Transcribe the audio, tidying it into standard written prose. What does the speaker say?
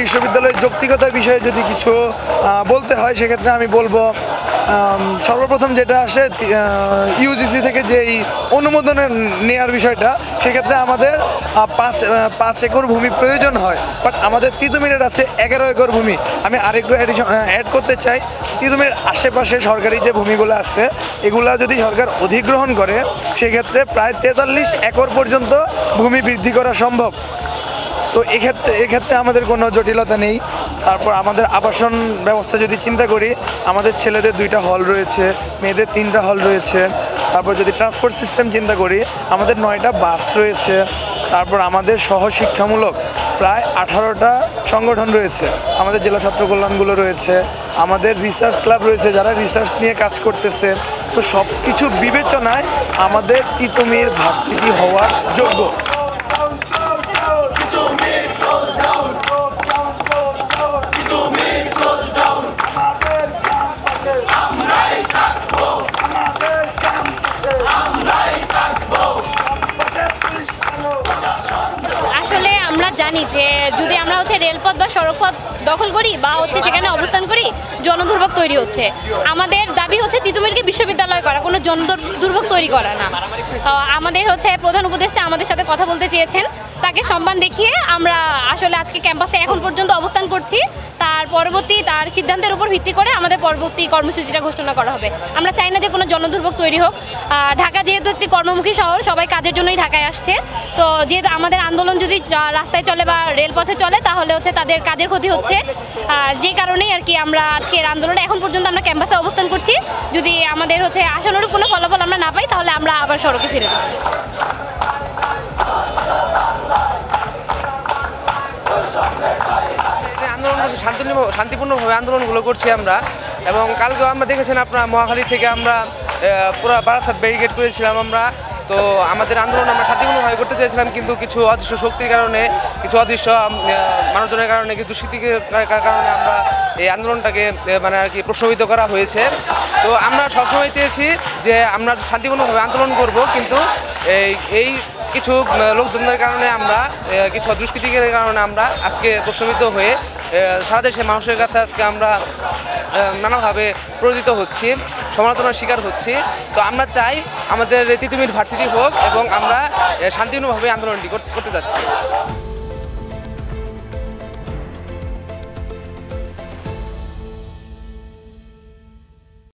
বিশ্ববিদ্যালয়ের যৌক্তিকতার বিষয়ে যদি কিছু বলতে হয় সেক্ষেত্রে আমি বলবো সর্বপ্রথম যেটা আসে ইউজিসি থেকে যেই অনুমোদন নেওয়ার বিষয়টা, সেক্ষেত্রে আমাদের 5 একর ভূমি প্রয়োজন হয়, বাট আমাদের তিতুমিরের আছে 11 একর ভূমি। আমি আরেকটু অ্যাড করতে চাই, তিতুমিরের আশেপাশে সরকারি যে ভূমিগুলো আছে এগুলা যদি সরকার অধিগ্রহণ করে সেক্ষেত্রে প্রায় 43 একর পর্যন্ত ভূমি বৃদ্ধি করা সম্ভব। তো এক্ষেত্রে আমাদের কোনো জটিলতা নেই। তারপর আমাদের আবাসন ব্যবস্থা যদি চিন্তা করি, আমাদের ছেলেদের 2টা হল রয়েছে, মেয়েদের 3টা হল রয়েছে। তারপর যদি ট্রান্সপোর্ট সিস্টেম চিন্তা করি, আমাদের 9টা বাস রয়েছে। তারপর আমাদের সহশিক্ষামূলক প্রায় 18টা সংগঠন রয়েছে, আমাদের জেলা ছাত্র কল্যাণগুলো রয়েছে, আমাদের রিসার্চ ক্লাব রয়েছে যারা রিসার্চ নিয়ে কাজ করতেছে। তো সব কিছু বিবেচনায় আমাদের তিতুমির ভার্সিটি হওয়ার যোগ্য। আসলে আমরা জানি যে যদি আমরা রেলপথ বা সড়কপথ দখল করি বা সেখানে অবস্থান করি, জনদুর্ভোগ তৈরি হচ্ছে। আমাদের দাবি তিতুমিরকে বিশ্ববিদ্যালয় করা, কোনো জনদুর্ভোগ তৈরি করা না। আমাদের প্রধান উপদেষ্টা আমাদের সাথে কথা বলতে চেয়েছেন, তাকে সম্মান দেখিয়ে আমরা আসলে আজকে ক্যাম্পাসে এখন পর্যন্ত অবস্থান করছি। তার সিদ্ধান্তের উপর ভিত্তি করে আমাদের পরবর্তী কর্মসূচিটা ঘোষণা করা হবে। আমরা চাই না যে কোনো জনদুর্ভোগ তৈরি হোক। ঢাকা যেহেতু একটি কর্মমুখী শহর, সবাই কাজের জন্যই ঢাকায় আসছে। তো যেহেতু আমাদের আন্দোলন যদি রাস্তায় চলে বা রেলপথে চলে তাহলে তাদের কাজের ক্ষতি হচ্ছে। যে কারণেই আর কি আমরা আজকের আন্দোলনে এখন পর্যন্ত আমরা ক্যাম্পাসে অবস্থান করছি। যদি আমাদের আশানুরূপ কোনো ফলাফল আমরা না পাই তাহলে আমরা আবার সড়কে ফিরে যাব। শান্তিপূর্ণভাবে আন্দোলনগুলো করছি আমরা, এবং কালকেও আমরা দেখেছেন আপনারা মহাখালী থেকে আমরা পুরো বারাসাত ব্যারিকেড করেছিলাম আমরা। তো আমাদের আন্দোলন আমরা শান্তিপূর্ণভাবে করতে চেয়েছিলাম, কিন্তু কিছু অদৃশ্য শক্তির কারণে, কিছু অদৃশ্য মানুষজনের কারণে, কিছু দুষ্কৃতির কারণে আমরা এই আন্দোলনটাকে আর কি প্রশ্নবিদ্ধ করা হয়েছে। তো আমরা সবসময় চেয়েছি যে আমরা শান্তিপূর্ণভাবে আন্দোলন করব, কিন্তু এই কিছু লোকজনের কারণে আমরা, কিছু দুষ্কৃতিকের কারণে আমরা আজকে প্রশ্নবিদ্ধ হয়ে সারা দেশের মানুষের কাছে আজকে আমরা নানাভাবে প্ররোচিত হচ্ছি, সমালোচনার শিকার হচ্ছি। তো আমরা চাই আমাদের তিতুমির ভার্সিটি হোক এবং আমরা শান্তিপূর্ণভাবে আন্দোলনটি করতে যাচ্ছি।